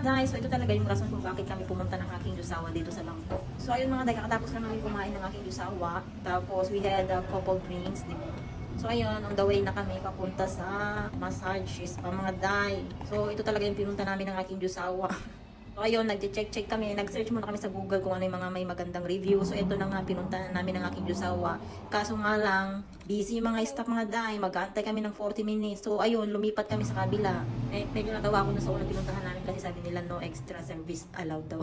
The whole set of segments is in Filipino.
day, so ito talaga yung rason kung bakit kami pumunta ng aking jusawa dito sa Bangkok. So ayun mga day, kakatapos lang namin kumain ng aking jusawa. Tapos we had a couple drinks, di ba? So ayun, on the way na kami papunta sa massages pa mga day. So ito talaga yung pinunta namin ng aking jusawa. So ayun, nag-check kami, nag-search muna kami sa Google kung ano yung mga may magandang review. So ito na nga, pinunta namin ng aking jusawa. Kaso nga lang, busy yung mga staff mga day, mag-aantay kami ng 40 minutes. So ayun, lumipat kami sa kabila. Medyo natawa ko na sa unang pinuntahan namin kasi sabi nila no extra service allowed daw.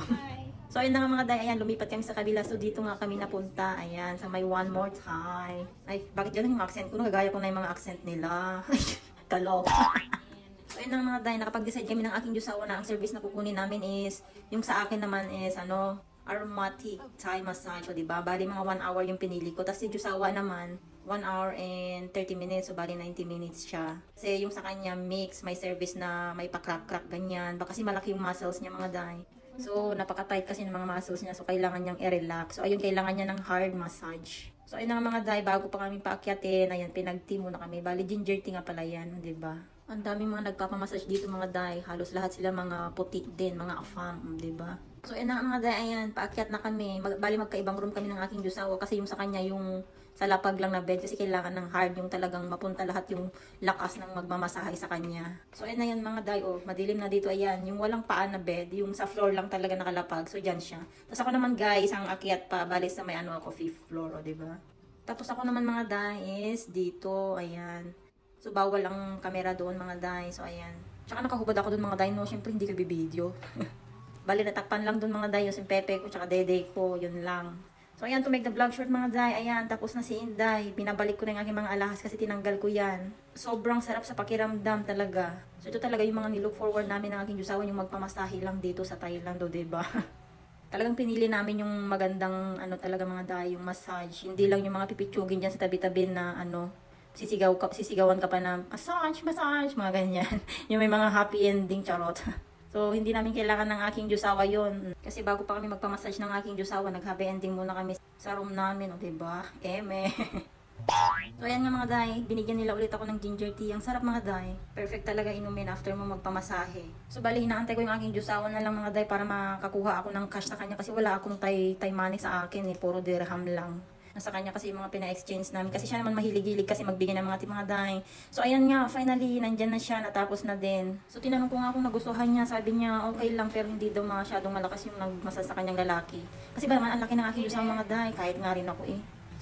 So ayun na nga mga day, ayan, lumipat kami sa kabila. So dito nga kami napunta, ayan, sa may one more time. Ay, bakit yan yung accent ko? Nagagaya ko na yung mga accent nila. Kalok. So yun ang mga day, nakapag-decide kami ng aking jusawa na ang service na kukunin namin is, yung sa akin naman is, aromatic Thai massage. So diba, bali mga 1 hour yung pinili ko. Tapos si jusawa naman, 1 hour and 30 minutes. So bali 90 minutes siya. Kasi yung sa kanya mix, may service na may pa-crack-crack ganyan. Baka kasi malaki yung muscles niya mga day. So napaka-tight kasi ng mga muscles niya. So kailangan niyang i-relax. So ayun, kailangan niya ng hard massage. So ayun ang mga day, bago pa kami paakyatin, ayan, pinag-tea muna kami. Bali ginger tea nga pala yan, diba? Ang daming mga nagpapamassage dito mga day. Halos lahat sila mga puti din, mga afam, diba? So ayun ang mga day, ayan, paakyat na kami. Bali magkaibang room kami ng aking jusawa kasi yung sa kanya yung sa lapag lang na bed kasi kailangan ng hard, yung talagang mapunta lahat yung lakas ng magmamasahe sa kanya. So ayun na yan mga day, oh, madilim na dito, ayan, yung walang paan na bed, yung sa floor lang talaga nakalapag. So dyan siya. Tapos ako naman guys, isang akyat pa, bali sa may ako, 5th floor, oh, diba? Tapos ako naman mga day is dito, ayan. So, bawal ang camera doon mga day. So, ayan. Tsaka nakahubad ako doon mga day. No, syempre hindi ko bibideo. Bali, natakpan lang doon mga day. Yung pepe ko, tsaka dede ko. Yun lang. So, ayan, to make the vlog short mga day. Ayan, tapos na si Inday. Binabalik ko na yung aking mga alahas kasi tinanggal ko yan. Sobrang sarap sa pakiramdam talaga. So, ito talaga yung mga nilook forward namin ng aking jusawa. Yung magpamasahe lang dito sa Thailand, o diba? Talagang pinili namin yung magandang, talaga mga day, yung massage. Hindi lang yung mga pipitsugin dyan sa tabi-tabi na, sisigawan ka pa na massage, mga ganyan. Yung may mga happy ending, charot. So, hindi namin kailangan ng aking jusawa yon. Kasi bago pa kami magpamassage ng aking jusawa, nag-happy ending muna kami sa room namin, o diba? Eme. So, ayan nga mga day, binigyan nila ulit ako ng ginger tea. Ang sarap mga day. Perfect talaga inumin after mo magpamasahe. So, bali, hinaantay ko yung aking jusawa na lang mga day para makakuha ako ng cash sa kanya kasi wala akong Thai money sa akin, puro dirham lang. Nasa kanya kasi yung mga pina-exchange namin. Kasi siya naman mahilig-hilig kasi magbigay ng mga day. So, ayan nga, finally, nandyan na siya, natapos na din. So, tinanong ko nga kung nagustuhan niya. Sabi niya, okay lang, pero hindi daw masyadong malakas yung nagmasal sa kanyang lalaki. Kasi ba naman, ang laki ng aking jusawa mga day. Kahit nga rin ako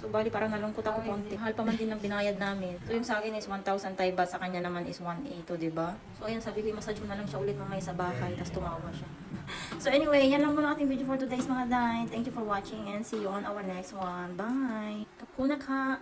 So, bali, parang nalungkot ako konti. Mahal pa man din ng binayad namin. So, yung sa akin is 1,000 Thai baht, sa kanya naman is 1,800, diba? So, ayan, sabi ko, i-massage mo na lang siya ulit mamaya sa bahay. Tapos tumawa siya. So, anyway, yan lang muna ating video for today's mga day. Thank you for watching and see you on our next one. Bye! Kapuna ka!